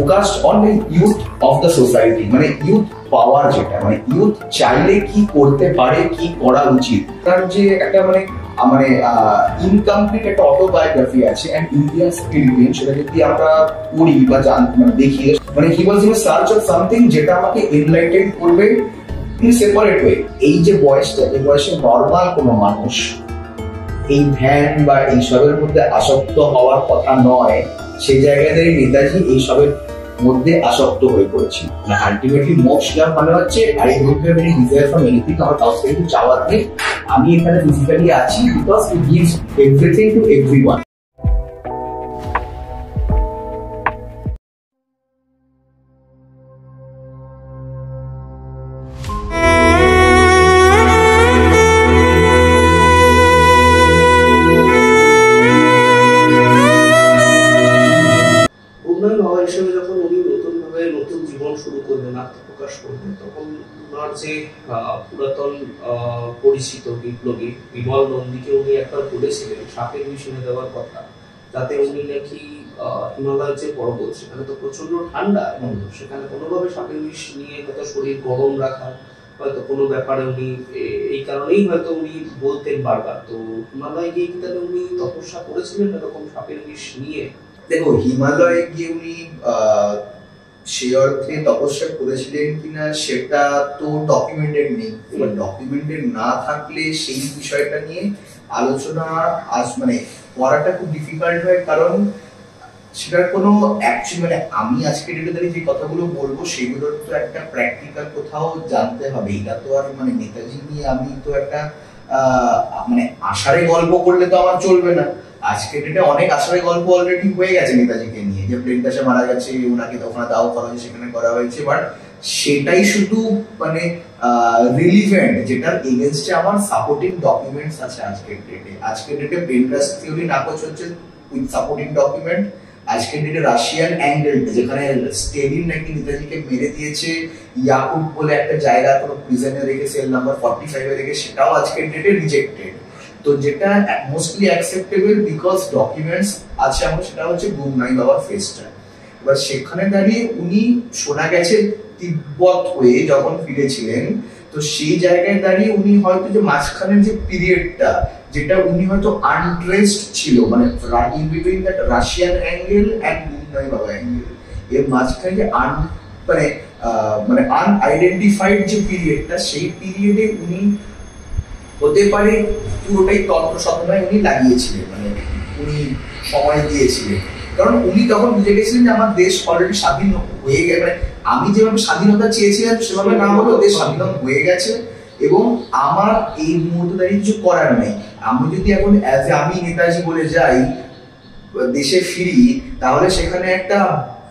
Focused on the youth of the society, মানে youth পাওয়ার, যেটা মানে ইউথ চাইলে কি করতে পারে, কি করা উচিত, তার যে একটা মানে ইনকমপ্লিট একটা অটোবায়োগ্রাফি আছে এন্ড ইন্ডিয়ান স্পিরিট, সেটা যদি আমরা পড়ি বা দেখি, মানে he was in search of something যেটা আমাকে এনলাইটেন করবে ইন সেপারেট ওয়ে। এই যে বয়সটা, এই বয়সে নর্মাল কোনো মানুষ এই ধ্যান বা এইসবের মধ্যে আসক্ত হওয়ার কথা নয়, সেই জায়গাতে নেতাজি এইসবের মধ্যে আসক্ত হয়ে পড়েছিল। আলটিমেটলি মোক্ষ লাভ মানে হচ্ছে I don't have any desire for anything, আমার কাউকে কিছু চাওয়ার নেই, আমি এখানে ফিজিক্যালি আছি because it gives everything to everyone. নতুন জীবন শুরু করলেন, আত্মপ্রকাশ করলেন, তখন ওনার যে পুরাতন পরিচিত বিপ্লবী বিমল নন্দীকে উনি একবার বলেছিলেন সাপের বিষ এনে দেওয়ার কথা, যাতে উনি নাকি হিমালয়ের যে পর্বত সেখানে তো প্রচন্ড ঠান্ডা, এবং সেখানে কোনোভাবে সাপের বিষ নিয়ে হয়তো শরীর গরম রাখা হয়তো কোনো ব্যাপারে উনি এই কারণেই হয়তো উনি বলতেন বারবার। তো হিমালয়ে গিয়ে কি তাহলে উনি তপস্যা করেছিলেন এরকম সাপের বিষ নিয়ে? দেখো, হিমালয়ে গিয়ে উনি সেই অর্থে তপস্যা করেছিলেন কিনা সেটা তো ডকুমেন্টেড নেই। এবার ডকুমেন্টেড না থাকলে সেই বিষয়টা নিয়ে আলোচনা মানে করাটা খুব ডিফিকাল্ট হয়, কারণ সেটার কোনো অ্যাকচুয়ালি মানে আমি আজকে ডেটে দাঁড়িয়ে যে কথাগুলো বলবো সেগুলোর তো একটা প্র্যাকটিক্যাল কোথাও জানতে হবে। এটা তো আর মানে নেতাজি নিয়ে আমি তো একটা মানে আষাঢ়ে গল্প করলে তো আমার চলবে না। আজকে ডেটে অনেক আষাঢ়ে গল্প অলরেডি হয়ে গেছে নেতাজিকে নিয়ে, যে প্লেন ক্র্যাশে মারা গেছে, ওনাকে তখন দাও করা হয়েছে, সেখানে করা হয়েছে, বাট সেটাই শুধু মানে রিলিভেন্ট যেটার এগেইনস্টে আমার সাপোর্টিং ডকুমেন্টস আছে আজকের ডেটে। আজকের ডেটে প্লেন ক্র্যাশ থিওরি নাকচ হচ্ছে উইথ সাপোর্টিং ডকুমেন্ট। আজকের ডেটে রাশিয়ান অ্যাঙ্গেল যেখানে স্টেলিন নাকি নেতাজিকে মেরে দিয়েছে ইয়াকুব বলে একটা জায়গা কোনো প্রিজনে রেখে সেল নাম্বার 45 রেখে, সেটাও আজকের ডেটে রিজেক্টেড। তো যেটা মোস্টলি অ্যাকসেপ্টেবল বিকজ ডকুমেন্টস আছে আমার, সেটা হচ্ছে গুমনাই বাবার ফেসটা। এবার সেখানে দাঁড়িয়ে উনি শোনা গেছে তিব্বত হয়ে যখন ফিরেছিলেন, তো সেই জায়গায় দাঁড়িয়ে উনি হয়তো যে মাঝখানের যে পিরিয়ডটা যেটা উনি হয়তো আনড্রেসড ছিল, মানে in between that Russian angle and Gumnami Baba angle, এর মাঝখানে যে মানে আনআইডেন্টিফাইড যে পিরিয়ডটা, সেই পিরিয়ডে উনি হতে পারে পুরোটাই তন্ত্র সাধনায় উনি লাগিয়েছিলেন, মানে উনি সময় দিয়েছিলেন। কারণ উনি তখন বুঝে গেছিলেন যে আমার দেশ অলরেডি স্বাধীন হয়ে গেছে, মানে আমি যেভাবে স্বাধীনতা চেয়েছিলাম সেভাবে না হলেও দেশ স্বাধীন হয়ে গেছে, এবং আমার এই মুহূর্তে দাঁড়িয়ে কিছু করার নেই। আমি যদি এখন আমি নেতাজি বলে যাই দেশে ফিরি, তাহলে সেখানে একটা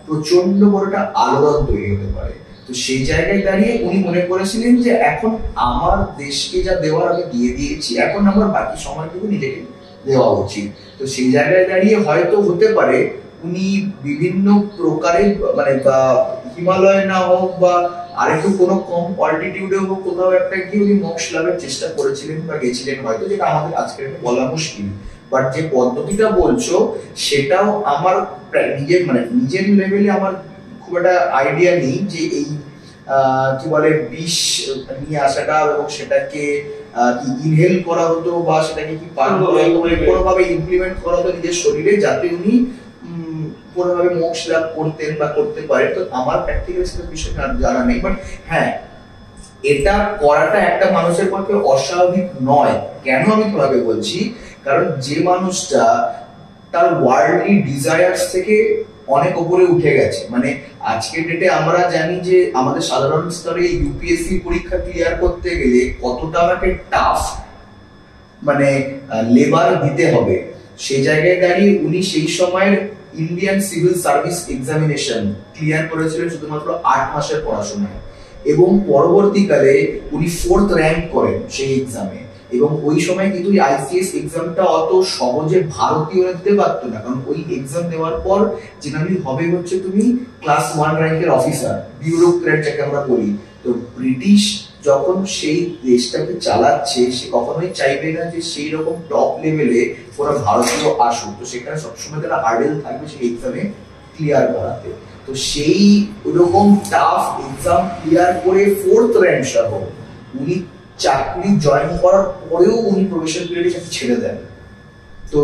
প্রচন্ড বড় একটা আলোড়ন তৈরি হতে পারে। তো সেই জায়গায় দাঁড়িয়ে উনি মনে করেছিলেন যে এখন আমার দেশকে যা দেওয়ার আমি দিয়ে দিয়েছি, এখন আমার বাকি সময়টুকু নিজেকে দেওয়া উচিত। তো সেই জায়গায় দাঁড়িয়ে হয়তো হতে পারে উনি বিভিন্ন প্রকারে মানে বা হিমালয় না হোক বা আরেকটু কোনো কম অল্টিটিউডে হোক, কোথাও একটা গিয়ে উনি মোক্ষ লাভের চেষ্টা করেছিলেন বা গেছিলেন হয়তো, যেটা আমাদের আজকের বলা মুশকিল। বাট যে পদ্ধতিটা বলছো সেটাও আমার নিজের মানে নিজের লেভেলে আমার খুব একটা আইডিয়া নেই যে এই কি বলে বিষ নিয়ে আসাটা এবং সেটাকে কি ইনহেল করা হতো বা সেটাকে কি পান করা হতো, মানে কোনোভাবে ইমপ্লিমেন্ট করা হতো নিজের শরীরে যাতে উনি কোনোভাবে মোক্ষ লাভ করতেন বা করতে পারে। তো আমার প্র্যাকটিক্যাল বিষয় জানা নেই, বাট হ্যাঁ এটা করাটা একটা মানুষের পক্ষে অস্বাভাবিক নয়। কেন আমি তোমাকে বলছি, কারণ যে মানুষটা তার ওয়ার্ল্ডলি ডিজায়ার্স থেকে অনেক উপরে উঠে গেছে, মানে আজকের ডেটে আমরা জানি যে আমাদের সাধারণ স্তরে ইউপিএসসি পরীক্ষা ক্লিয়ার করতে গেলে কতটা আমাকে টাফ মানে লেবার দিতে হবে। সেই জায়গায় দাঁড়িয়ে উনি সেই সময়ের Indian civil service examination clear করেছিলেন শুধুমাত্র 8 মাসের পড়াশোনায়, এবং পরবর্তীকালে উনি 4th র্যাঙ্ক করেন সেই এক্সামে। এবং ওই সময় কিন্তু আইসিএস এক্সামটা অত সহজে ভারতীয়রা দিতে পারতো না, কারণ ওই এক্সাম দেওয়ার পর জেনারেলি হবে হচ্ছে তুমি ক্লাস 1 র্যাঙ্কের অফিসার, বিউরোক্র্যাট যাকে আমরা বলি। তো ব্রিটিশ যখন সেই দেশটাকে চালাচ্ছে, সে কখনোই চাইবে না যে সেই রকম টপ লেভেলে ওরা ভারতীয় আসুক। তো সেখানে সবসময় তারা হার্ডেল থাকবে সেই এক্সামে ক্লিয়ার করাতে। তো সেই ওরকম টাফ এক্সাম ক্লিয়ার করে 4th র্যাঙ্ক সহ উনি চাকরি জয়েন করার পরেও উনি প্রবেশন পিরিয়ডে চাকরি ছেড়ে দেন। তো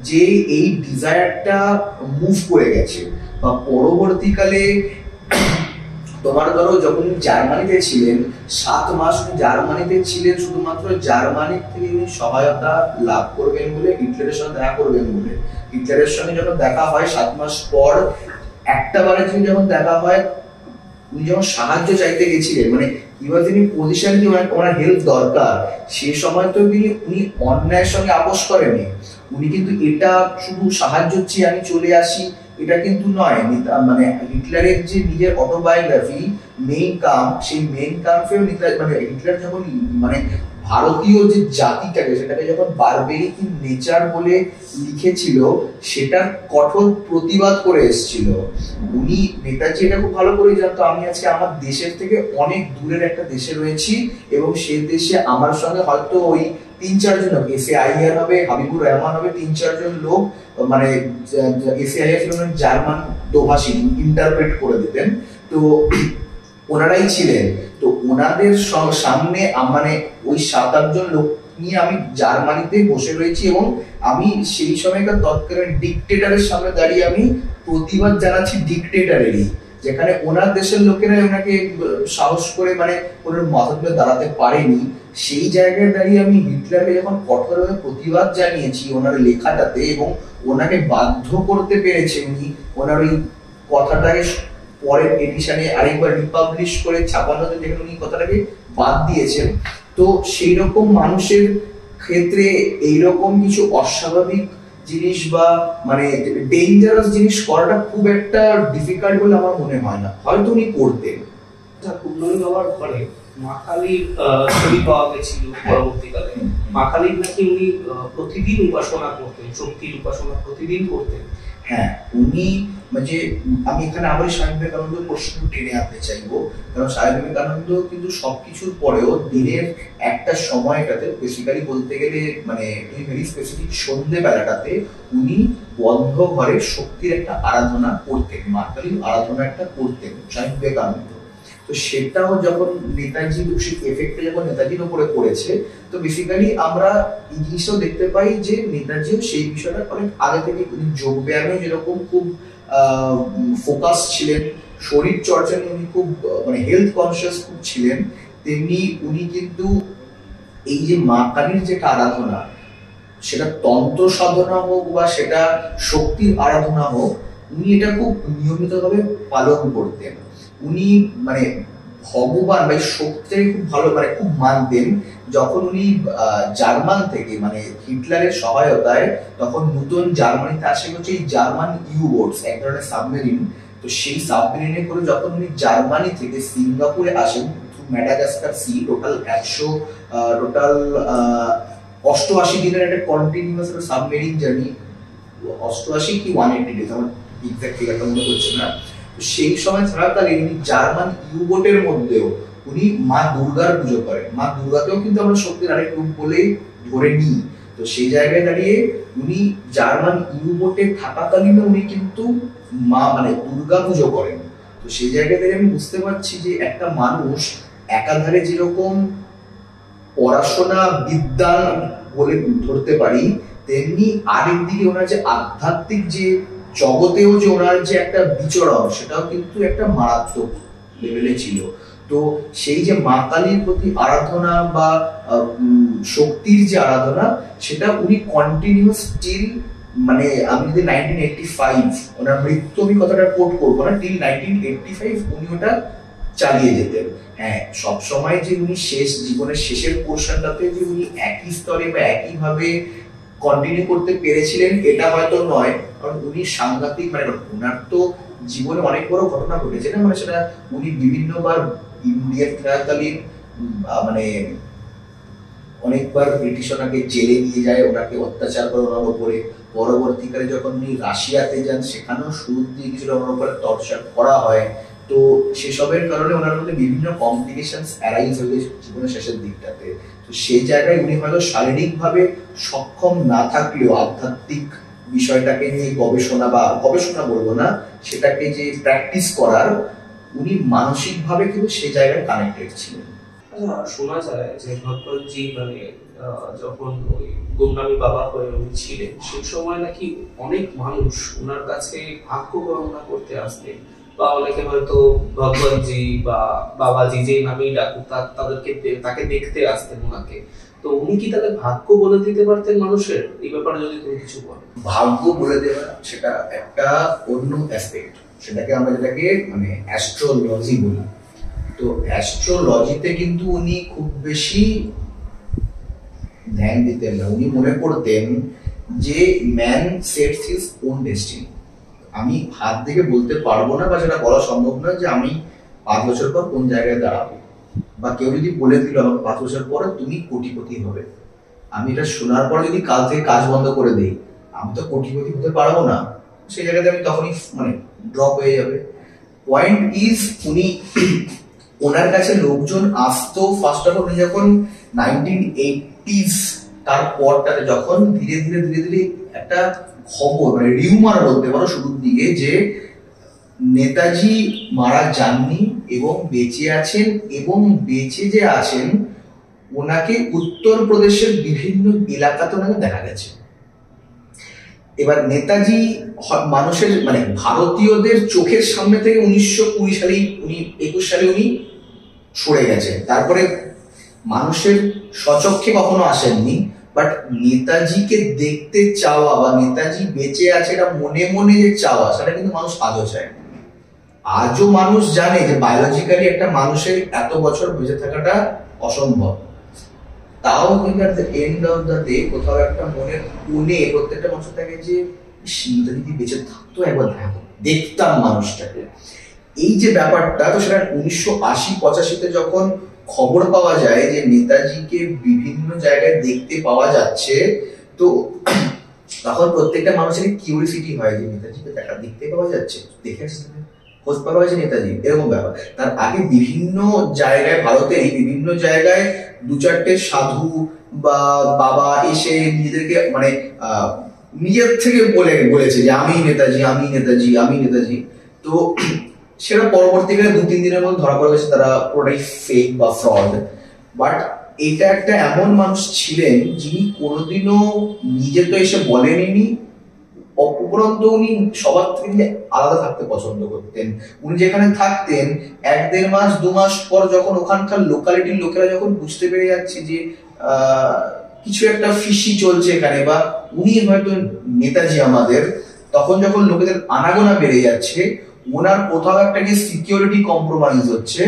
যে এই ডিজায়ারটা মুভ করে গেছে বা পরবর্তীকালে তোমার ধরো যখন জার্মানিতে ছিলেন 7 মাস জার্মানিতে ছিলেন শুধুমাত্র জার্মানির থেকে উনি সহায়তা লাভ করবেন বলে, হিটলারের সঙ্গে দেখা করবেন বলে। হিটলারের সঙ্গে যখন দেখা হয় 7 মাস পর একটা বারের জন্য যখন দেখা হয়, উনি যখন সাহায্য চাইতে গেছিলেন, মানে এবার তিনি পজিশন কি ওনার হেল্প দরকার, সে সময় তো উনি অন্যায়ের সঙ্গে আপোষ করেনি। উনি কিন্তু এটা শুধু সাহায্য চেয়ে আমি চলে আসি এটা কিন্তু নয়। মানে হিটলারের যে নিজের অটোবায়োগ্রাফি মেইন কাম্প, সেই মেইন কাম্পেও মানে হিটলার যখন মানে ভারতীয় যে জাতিটাকে সেটাকে যখন বারবেরিক ইন নেচার বলে লিখেছিল, সেটার কঠোর প্রতিবাদ করে এসেছিল। উনি নেতাজি এটা খুব ভালো করে জানতো, আমি আজকে আমার দেশের থেকে অনেক দূরের একটা দেশে রয়েছি এবং সেই দেশে আমার সঙ্গে হয়তো ওই 3-4 জন লোক, এসএআইআর হবে, হাবিবুর রহমান হবে, 3-4 জন লোক, মানে এসএআইআর ছিল জার্মান দোভাষী, ইন্টারপ্রেট করে দিতেন। তো ওনারাই ছিলেন। তো ওনাদের সামনে মানে ওই 7-8 জন লোক নিয়ে আমি জার্মানিতে বসে রয়েছি এবং আমি সেই সময়কার তৎকালীন ডিকটেটরের সামনে দাঁড়িয়ে আমি প্রতিবাদ জানাচ্ছি ডিকটেটরেরই, যেখানে ওনার দেশের লোকেরা ওনাকে সাহস করে মানে ওনার মাথা তুলে দাঁড়াতে পারেনি। সেই জায়গায় দাঁড়িয়ে আমি হিটলারকে যখন কঠোরভাবে প্রতিবাদ জানিয়েছি ওনার লেখাটাতে এবং ওনাকে বাধ্য করতে পেরেছে উনি ওনার ওই কথাটাকে পরের এডিশনে আরেকবার রিপাবলিশ করে ছাপানোতে, যেখানে উনি কথাটাকে বাদ দিয়েছেন। তো সেই রকম মানুষের ক্ষেত্রে এইরকম কিছু অস্বাভাবিক জিনিস বা মানে ডেঞ্জারাস জিনিস করাটা খুব একটা ডিফিকাল্ট বলে আমার মনে হয় না, হয়তো উনি করতেন। কুণ্ডলী বাবার ঘরে মা কালীর ছবি পাওয়া গেছিল পরবর্তীকালে। মা কালীর নাকি উনি প্রতিদিন উপাসনা করতেন, শক্তির উপাসনা প্রতিদিন করতেন। হ্যাঁ, উনি মানে আমি এখানে আবার স্বামী বিবেকানন্দ প্রশ্ন টেনে আনতে চাইবো, কারণ স্বামী বিবেকানন্দ কিন্তু সবকিছুর পরেও দিনের একটা সময়টাতে, বেসিক্যালি বলতে গেলে মানে ভেরি স্পেসিফিক সন্ধ্যেবেলাটাতে উনি বন্ধ ঘরে শক্তির একটা আরাধনা করতেন, মা কালীর আরাধনা একটা করতেন স্বামী বিবেকানন্দ। তো সেটাও যখন নেতাজি এফেক্টটা যখন নেতাজির উপরে পড়েছে, তো বেসিক্যালি আমরা এই জিনিসটাও দেখতে পাই যে নেতাজিও সেই বিষয়টা অনেক আগে থেকে যোগ ব্যায়ামে যেরকম খুব ফোকাস ছিলেন, শরীর চর্চা নিয়ে উনি খুব মানে হেলথ কনসিয়াস খুব ছিলেন, তেমনি উনি কিন্তু এই যে মা কালীর যেটা আরাধনা, সেটা তন্ত্র সাধনা হোক বা সেটা শক্তির আরাধনা হোক, উনি এটা খুব নিয়মিতভাবে পালন করতেন। উনি মানে ভগবান বা শক্তিটাকে খুব ভালো মানে খুব মানতেন। যখন উনি জার্মান থেকে মানে হিটলারের সহায়তায় তখন নতুন জার্মানিতে আসে হচ্ছে এই জার্মান ইউ-বোটস, এক ধরনের সাবমেরিন। তো সেই সাবমেরিনে করে যখন উনি জার্মানি থেকে সিঙ্গাপুরে আসেন থ্রু ম্যাডাগাস্কার সি, টোটাল 88 দিনের একটা কন্টিনিউয়াস সাবমেরিন জার্নি, 88 কি 180 ডেজ, আমার এক্সাক্ট ফিগারটা মনে করছে না। সেই সময় থাকাকালীন উনি জার্মান ইউবোটের মধ্যেও উনি মা দুর্গার পুজো করেন। মা দুর্গাকেও কিন্তু আমরা শক্তির আরেক রূপ বলেই ধরে নিই। তো সেই জায়গায় দাঁড়িয়ে উনি জার্মান ইউবোটে থাকাকালীন উনি কিন্তু মা মানে দুর্গা পুজো করেন। তো সেই জায়গায় দাঁড়িয়ে আমি বুঝতে পারছি যে একটা মানুষ একাধারে যেরকম পড়াশোনা বিদ্যা বলে ধরতে পারি, তেমনি আরেকদিকে ওনার যে আধ্যাত্মিক যে জগতেও যে ওনার যে একটা বিচরণ, সেটাও কিন্তু একটা মারাত্মক লেভেলে ছিল। তো সেই যে মা কালীর প্রতি আরাধনা বা শক্তির যে আরাধনা, সেটা উনি কন্টিনিউয়াস স্টিল মানে আমি যদি 1985 ওনার মৃত্যু আমি কথাটা কোট করবো না, টিল 1985 উনি ওটা চালিয়ে যেতেন। হ্যাঁ, সবসময় যে উনি শেষ জীবনের শেষের পোর্শনটাতে যে উনি একই স্তরে বা একইভাবে কন্টিনিউ করতে পেরেছিলেন এটা হয়তো নয়, কারণ উনি সাংঘাতিক মানে ওনার তো জীবনে অনেক বড় ঘটনা ঘটেছে না, মানে সেটা উনি বিভিন্নবার ইন্ডিয়ান থাকাকালীন মানে অনেকবার ব্রিটিশ ওনাকে জেলে নিয়ে যায়, ওনাকে অত্যাচার করে ওনার উপরে। পরবর্তীকালে যখন উনি রাশিয়াতে যান সেখানেও সুদ দিয়ে কিছুটা ওনার উপরে টর্চার করা হয়। তো সেসবের কারণে ওনার মধ্যে বিভিন্ন কমপ্লিকেশনস অ্যারাইজ হয়ে গেছে জীবনের শেষের দিকটাতে। তো সেই জায়গায় উনি হয়তো শারীরিকভাবে সক্ষম না থাকলেও আধ্যাত্মিক বিষয়টাকে নিয়ে গবেষণা বা গবেষণা বলবো না, সেটাকে যে প্র্যাকটিস করার, উনি মানসিকভাবে কিন্তু সেই জায়গায় কানেক্টেড ছিলেন। আচ্ছা, শোনা যায় যে ভগবানজি মানে যখন ওই গুমনামি বাবা হয়ে উনি ছিলেন, সেই সময় নাকি অনেক মানুষ ওনার কাছে ভাগ্য গণনা করতে আসতেন, বা অনেকে হয়তো ভগবানজি বা বাবাজি যেই নামেই ডাকুক তাকে দেখতে আসতেন ওনাকে। তো উনি কি তাহলে ভাগ্য বলে দিতে পারতেন মানুষের? এই ব্যাপারে যদি তুমি কিছু বলো। ভাগ্য বলে দেওয়া সেটা একটা অন্য অ্যাসপেক্ট, সেটাকে আমরা যেটাকে মানে অ্যাস্ট্রোলজি বলি। তো অ্যাস্ট্রোলজিতে কিন্তু উনি খুব বেশি ধ্যান দিতেন না। উনি মনে করতেন যে man sets his own destiny. আমি হাত থেকে বলতে পারবো না বা সেটা বলা সম্ভব নয় যে আমি 5 বছর পর কোন জায়গায় দাঁড়াবো, বা কেউ যদি বলে দিল আমাকে 5 বছর পরে তুমি কোটিপতি হবে, আমি এটা শোনার পর যদি কাল থেকে কাজ বন্ধ করে দিই, আমি তো কোটিপতি হতে পারবো না। সেই জায়গাতে আমি তখনই মানে ড্রপ হয়ে যাবে। পয়েন্ট ইজ উনি ওনার কাছে লোকজন আসতো ফার্স্ট অফ অল যখন 1980s তার পরটাতে, যখন ধীরে ধীরে ধীরে ধীরে একটা খবর মানে রিউমার বলতে পারো শুরুর দিকে যে নেতাজি মারা যাননি এবং বেঁচে আছেন, এবং বেঁচে যে আছেন ওনাকে উত্তরপ্রদেশের বিভিন্ন এলাকাতে ওনাকে দেখা গেছে। এবার নেতাজি মানুষের মানে ভারতীয়দের চোখের সামনে থেকে 1920 সালে 21 সালে উনি সরে গেছেন। তারপরে মানুষের স্বচক্ষে কখনো আসেননি, বাট নেতাজিকে দেখতে চাওয়া বা নেতাজি বেঁচে আছে এটা মনে মনে যে চাওয়া, সেটা কিন্তু মানুষ আজও চায়। আজও মানুষ জানে যে বায়োলজিক্যালি একটা মানুষের এত বছর বেঁচে থাকাটা অসম্ভব। তাও কিন্তু at the end of the day কোথাও একটা মনের কোণে প্রত্যেকটা মানুষের থাকে যে নেতাজি বেঁচে থাকতো, একবার দেখতাম মানুষটাকে। এই যে ব্যাপারটা, তো সেটা 1980-85-তে যখন খবর পাওয়া যায় যে নেতাজিকে বিভিন্ন জায়গায় দেখতে পাওয়া যাচ্ছে, তো তখন প্রত্যেকটা মানুষের কিউরিসিটি হয় যে নেতাজিকে দেখতে পাওয়া যাচ্ছে, দেখে আসতে খোঁজ পাওয়া হয়েছে নেতাজি, এরকম ব্যাপার। তার আগে বিভিন্ন জায়গায় ভারতের বিভিন্ন জায়গায় 2-4টে সাধু বা বাবা এসে নিজেদেরকে মানে নিজের থেকে বলেছে যে আমি নেতাজি, আমি নেতাজি, আমি নেতাজি। তো সেটা পরবর্তীকালে 2-3 দিনের মধ্যে ধরা পড়ে গেছে তারা পুরোটাই ফেক বা ফ্রড। বাট এটা একটা এমন মানুষ ছিলেন যিনি কোনোদিনও নিজে তো এসে বলেননি, উপরন্তু উনি সবার থেকে আলাদা থাকতে পছন্দ করতেন। উনি যেখানে থাকতেন 1-1.5 মাস 2 মাস পর যখন ওখানকার লোকালিটির লোকেরা যখন বুঝতে পেরে যাচ্ছে যে কিছু একটা ফিশি চলছে এখানে, বা উনি হয়তো নেতাজি আমাদের, তখন যখন লোকেদের আনাগোনা বেড়ে যাচ্ছে, ওনার কোথাও একটা গিয়ে সিকিউরিটি কম্প্রোমাইজ হচ্ছে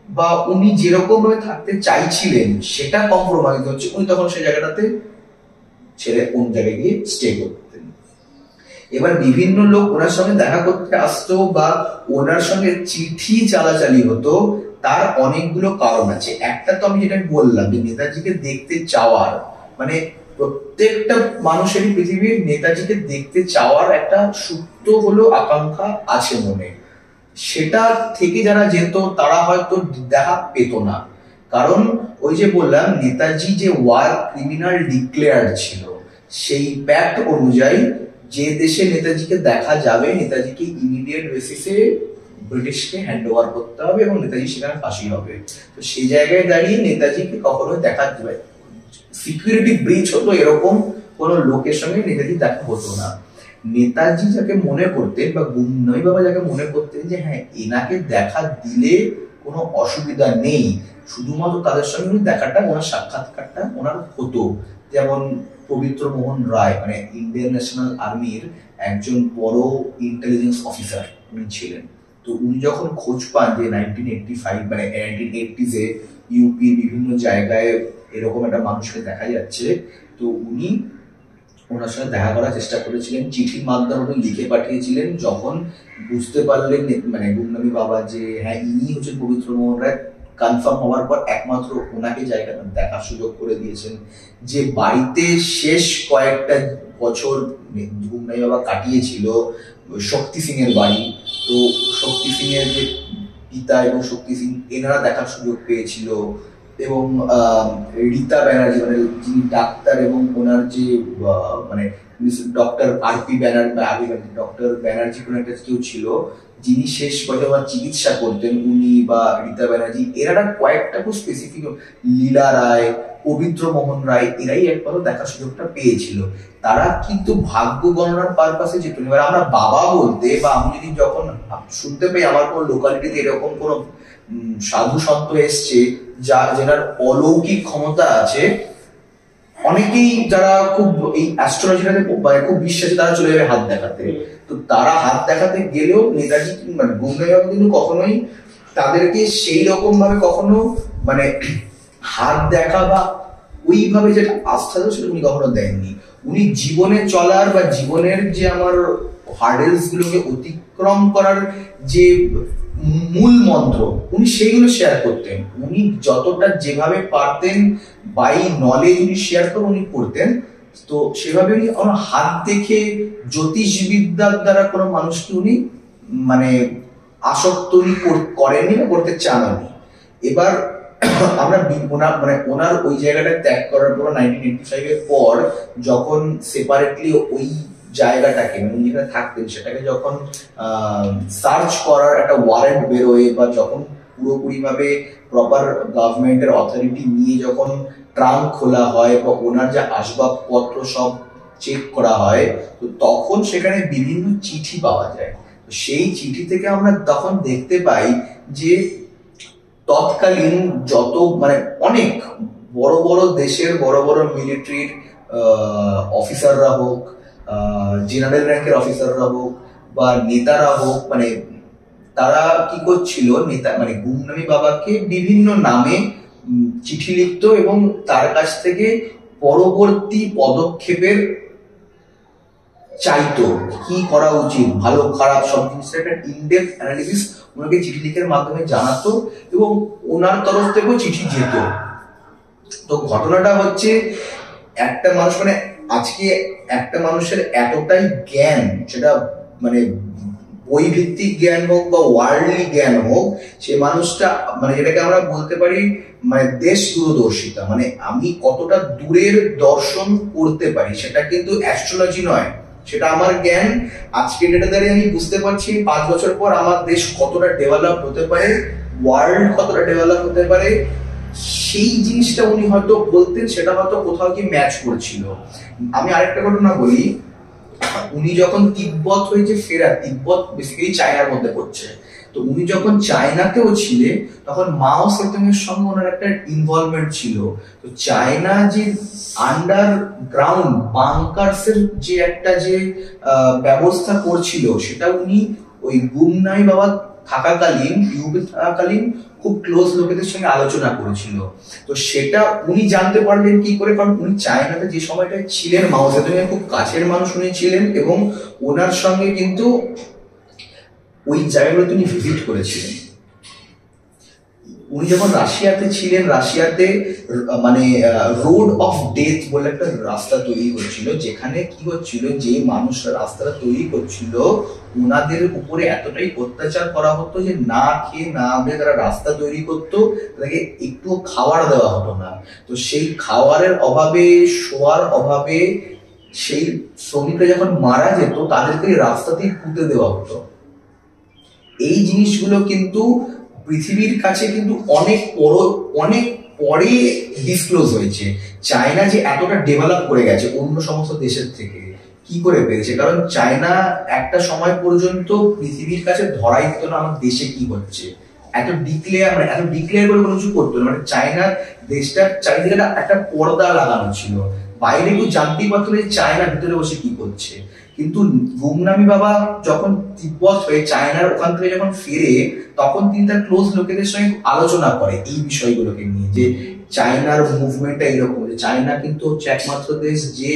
বা উনি যেরকম ভাবে থাকতে চাইছিলেন সেটা কম্প্রোমাইজ হচ্ছে, উনি তখন সেই জায়গাটাতে ছেড়ে কোন জায়গায় গিয়ে স্টে করতেন। এবার বিভিন্ন লোক ওনার সঙ্গে দেখা করতে আসতো বা ওনার সঙ্গে চিঠি চালাচালি হতো, তার অনেকগুলো কারণ আছে। একটা তো আমি যেটা বললাম যে নেতাজিকে দেখতে চাওয়ার, মানে প্রত্যেকটা মানুষেরই পৃথিবীর নেতাজিকে দেখতে চাওয়ার একটা সুপ্ত হলো আকাঙ্ক্ষা আছে মনে। সেটা থেকে যারা যেত তারা হয়তো দেখা পেত না, কারণ ওই যে বললাম নেতাজি যে ওয়ার ক্রিমিনাল ডিক্লেয়ার্ড ছিল, সেই প্যাক্ট অনুযায়ী যে দেশে নেতাজিকে দেখা যাবে নেতাজিকে ইমিডিয়েট বেসিসে ব্রিটিশকে হ্যান্ড ওভার করতে হবে এবং নেতাজি সেখানে ফাঁসি হবে। তো সেই জায়গায় দাঁড়িয়ে নেতাজিকে কখনোই দেখা যাবে, সিকিউরিটি ব্রিচ হতো এরকম কোন লোকের সঙ্গে নেতাজি দেখা হতো না। নেতাজি যাকে মনে করতেন বা গুমনামি বাবা যাকে মনে করতেন যে হ্যাঁ এনাকে দেখা দিলে কোনো অসুবিধা নেই, শুধুমাত্র তাদের সঙ্গে দেখাটা ওনার সাক্ষাৎকারটা ওনার হতো। যেমন পবিত্র মোহন রায় মানে ইন্ডিয়ান ন্যাশনাল আর্মির একজন বড় ইন্টেলিজেন্স অফিসার উনি ছিলেন। তো উনি যখন খোঁজ পান যে 1985 মানে 1980s-এ ইউপির বিভিন্ন জায়গায় এরকম একটা মানুষকে দেখা যাচ্ছে, তো উনি ওনার সঙ্গে দেখা করার চেষ্টা করেছিলেন, চিঠির মাধ্যমে লিখে পাঠিয়েছিলেন। যখন বুঝতে পারলেন মানে গুমনামি বাবা যে হ্যাঁ ইনি হচ্ছেন পবিত্র মোহন রায়, কনফার্ম হওয়ার পর একমাত্র ওনাকে জায়গাটা দেখার সুযোগ করে দিয়েছেন। যে বাড়িতে শেষ কয়েকটা বছর গুমনামি বাবা কাটিয়েছিল শক্তি সিং এর বাড়ি, তো শক্তি সিং এর যে পিতা এবং শক্তি সিং এনারা দেখার সুযোগ পেয়েছিল। এবং রীতা ব্যানার্জি মানে যিনি ডাক্তার এবং ওনার যে মানে ডক্টর আর.পি. ব্যানার্জি ডক্টর ব্যানার্জি কোনো একটা কেউ ছিল যিনি শেষ পর্যন্ত চিকিৎসা করতেন, উনি বা রীতা ব্যানার্জি, এরা কয়েকটা খুব স্পেসিফিক, লীলা রায়, পবিত্র মোহন রায়, এরাই একবার দেখার সুযোগটা পেয়েছিল। তারা কিন্তু ভাগ্য গণনার পারপাসে যেত। এবার আমরা বাবা বলতে বা আমি যদি যখন শুনতে পাই আমার কোনো লোকালিটিতে এরকম কোনো সাধু সন্ত এসছে যেনার অলৌকিক ক্ষমতা আছে, অনেকেই যারা খুব এই অ্যাস্ট্রোলজিটাতে খুব বিশ্বাসী তারা চলে যাবে হাত দেখাতে। তো তারা হাত দেখাতে গেলেও নেতাজি মানে গুমনাইবাবু কিন্তু কখনোই তাদেরকে সেই রকম ভাবে কখনো মানে হাত দেখা বা ওইভাবে যেটা আস্থা দেয় সেটা উনি কখনো দেননি। উনি জীবনে চলার বা জীবনের যে আমার হার্ডেলস গুলোকে অতিক্রম করার যে মূল মন্ত্র উনি সেইগুলো শেয়ার করতেন। উনি যতটা যেভাবে পারতেন বাই নলেজ উনি শেয়ার করে উনি করতেন। তো সেভাবে উনি হাত দেখে জ্যোতিষবিদ্যার দ্বারা কোনো মানুষকে উনি মানে আসক্ত উনি করেননি বা করতে চাননি। এবার আমরা ওনার ওই জায়গাটা ত্যাগ করার পর 1985 এর পর যখন সেপারেটলি ওই জায়গাটাকে মানে উনি যেখানে থাকতেন সেটাকে যখন সার্চ করার একটা ওয়ারেন্ট বেরোয় বা যখন পুরোপুরি ভাবে প্রপার গভর্নমেন্টের অথরিটি নিয়ে যখন ট্রাঙ্ক খোলা হয় বা ওনার যে আসবাবপত্র সব চেক করা হয়, তো তখন সেখানে বিভিন্ন চিঠি পাওয়া যায়। সেই চিঠি থেকে আমরা তখন দেখতে পাই যে তৎকালীন যত মানে অনেক বড় বড় দেশের বড় বড় মিলিটারির অফিসাররা হোক, জেনারেল র্যাঙ্কের অফিসাররা হোক বা নেতারা হোক, মানে তারা কি করছিল, নেতা মানে গুমনামি বাবাকে বিভিন্ন নামে চিঠি লিখতো এবং তার কাছ থেকে পরবর্তী পদক্ষেপের চাইতো, কি করা উচিত, ভালো খারাপ সব জিনিসের একটা ইনডেপথ অ্যানালিসিস ওনাকে চিঠি লিখার মাধ্যমে জানাতো এবং ওনার তরফ থেকেও চিঠি যেত। তো ঘটনাটা হচ্ছে একটা মানুষ মানে আজকে একটা মানুষের এতটাই জ্ঞান, সেটা মানে বই ভিত্তিক জ্ঞান হোক বা ওয়ার্ল্ডলি জ্ঞান হোক, সে মানুষটা মানে যেটাকে আমরা বলতে পারি মানে দেশ দূরদর্শিতা, মানে আমি কতটা দূরের দর্শন করতে পারি, সেটা কিন্তু অ্যাস্ট্রোলজি নয়, সেটা আমার জ্ঞান। আজকে ডেটে দাঁড়িয়ে আমি বুঝতে পারছি 5 বছর পর আমার দেশ কতটা ডেভেলপ হতে পারে, ওয়ার্ল্ড কতটা ডেভেলপ হতে পারে, সেই জিনিসটা উনি হয়তো বলতেন, সেটা হয়তো কোথাও কি ম্যাচ করছিল। আমি আরেকটা ঘটনা বলি, উনি যখন তিব্বত হয়েছে ফেরা, তিব্বত বেসিক্যালি চায়নার মধ্যে পড়ছে, তো উনি যখন চায়নাতেও ছিলেন তখন মাও সেতুং এর সঙ্গে ওনার একটা ইনভলভমেন্ট ছিল। তো চায়না যে আন্ডারগ্রাউন্ড বাংকারসের যে একটা যে ব্যবস্থা করছিল সেটা উনি ওই গুমনামি বাবা থাকাকালীন, ইউপি থাকাকালীন খুব ক্লোজ লোকেদের সঙ্গে আলোচনা করেছিল। তো সেটা উনি জানতে পারলেন কি করে, কারণ উনি চায়নাতে যে সময়টায় ছিলেন মাও সেতুং এর খুব কাছের মানুষ উনি ছিলেন এবং ওনার সঙ্গে কিন্তু ওই জায়গাগুলো তিনি ভিজিট করেছিলেন। উনি যখন রাশিয়াতে ছিলেন, রাশিয়াতে মানে রোড অফ ডেথ বলে একটা রাস্তা তৈরি হচ্ছিল, যেখানে কি হচ্ছিল, যে মানুষরা রাস্তাটা তৈরি করছিল ওনাদের উপরে এতটাই অত্যাচার করা হতো যে না খেয়ে না দিয়ে তারা রাস্তা তৈরি করতো, তাদেরকে একটু খাবার দেওয়া হতো না। তো সেই খাবারের অভাবে, শোয়ার অভাবে সেই শ্রমিকরা যখন মারা যেত তাদেরকে রাস্তাতেই পুঁতে দেওয়া হতো। এই জিনিসগুলো কিন্তু পৃথিবীর কাছে কিন্তু অনেক পরে ডিসক্লোজ হয়েছে। চায়না যে এতটা ডেভেলপ করে গেছে অন্য সমস্ত দেশের থেকে কি করে পেরেছে, কারণ চায়না একটা সময় পর্যন্ত পৃথিবীর কাছে ধরাই দিত না আমার দেশে কি হচ্ছে, এত ডিক্লেয়ার করে কোনো কিছু করতো না। মানে চায়না দেশটার চারিদিকে একটা পর্দা লাগানো ছিল, বাইরে কেউ জানতেই পারতো যে চায়না ভিতরে বসে কি করছে। কিন্তু গুমনামি বাবা যখন তিব্বত হয়ে চায়নার ওখান থেকে যখন ফিরে, তখন তিনি তার ক্লোজ লোকেদের সঙ্গে আলোচনা করে এই বিষয়গুলোকে নিয়ে, যে চায়নার মুভমেন্টটা এরকম, যে চায়না কিন্তু হচ্ছে একমাত্র দেশ যে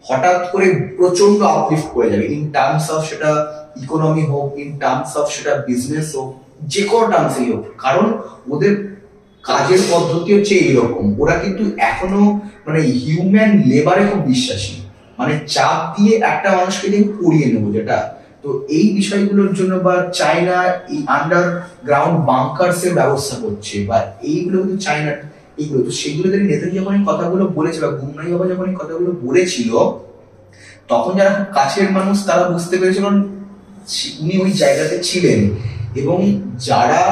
হঠাৎ করে প্রচন্ড আপলিফট করে যাবে, ইন টার্মস অফ সেটা ইকোনমি হোক, ইন টার্মস অফ সেটা বিজনেস হোক, যে কোনো টার্মসই হোক, কারণ ওদের কাজের পদ্ধতি হচ্ছে এইরকম। ওরা কিন্তু এখনো মানে হিউম্যান লেবারে খুব বিশ্বাসী, মানে চাপ দিয়ে একটা মানুষকে দিয়ে করিয়ে নেবো যেটা। তো এই বিষয়গুলোর জন্য বা চায়না এই আন্ডারগ্রাউন্ড বাংকারস এর ব্যবস্থা করছে, বা এইগুলো কিন্তু চায়না এইগুলো। তো সেইগুলো দেখে নেতাজি যখন এই কথাগুলো বলেছে বা গুমনাই বাবা যখন এই কথাগুলো বলেছিল, তখন যারা খুব কাছের মানুষ তারা বুঝতে পেরেছিল উনি ওই জায়গাতে ছিলেন, এবং যারা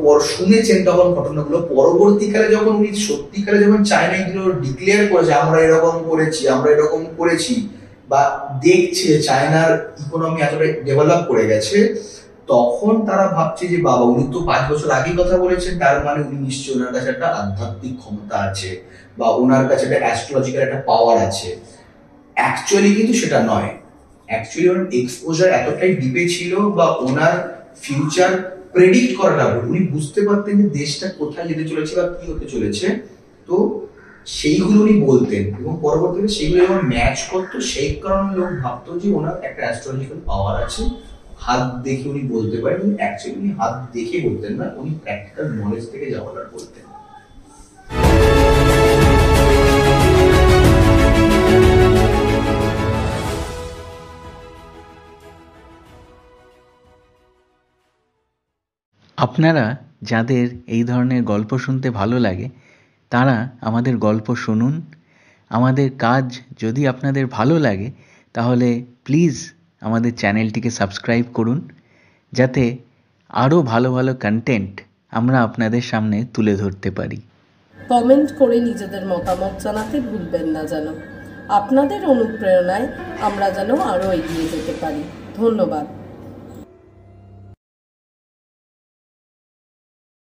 পর শুনেছেন তখন ঘটনাগুলো, পরবর্তীকালে যখন উনি সত্যিকারে যখন চায়না এগুলো ডিক্লেয়ার করেছে আমরা এরকম করেছি আমরা এরকম করেছি, বা দেখছে চায়নার ইকোনমি এতটা ডেভেলপ করে গেছে, তখন তারা ভাবছে যে বাবা উনি তো 5 বছর আগে কথা বলেছেন, তার মানে উনি নিশ্চয়ই ওনার কাছে একটা আধ্যাত্মিক ক্ষমতা আছে বা ওনার কাছে একটা অ্যাস্ট্রোলজিক্যাল একটা পাওয়ার আছে। অ্যাকচুয়ালি কিন্তু সেটা নয়। অ্যাকচুয়ালি ওনার এক্সপোজার এতটাই ডিপে ছিল বা ওনার ফিউচার প্রেডিক্ট করাটা, উনি বুঝতে পারতেন যে দেশটা কোথায় যেতে চলেছে বা কি হতে চলেছে, তো সেইগুলো উনি বলতেন এবং পরবর্তীতে সেইগুলো যখন ম্যাচ করতো সেই কারণে লোক ভাবতো যে ওনার একটা অ্যাস্ট্রোলজিক্যাল পাওয়ার আছে, হাত দেখে উনি বলতে পারেন। কিন্তু অ্যাকচুয়ালি উনি হাত দেখে বলতেন না, উনি প্র্যাকটিক্যাল নলেজ থেকে যা বলার বলতেন। আপনারা যাদের এই ধরনের গল্প শুনতে ভালো লাগে তারা আমাদের গল্প শুনুন। আমাদের কাজ যদি আপনাদের ভালো লাগে তাহলে প্লিজ আমাদের চ্যানেলটিকে সাবস্ক্রাইব করুন, যাতে আরও ভালো ভালো কন্টেন্ট আমরা আপনাদের সামনে তুলে ধরতে পারি। কমেন্ট করে নিজেদের মতামত জানাতে ভুলবেন না যেন। আপনাদের অনুপ্রেরণায় আমরা যেন আরও এগিয়ে যেতে পারি। ধন্যবাদ।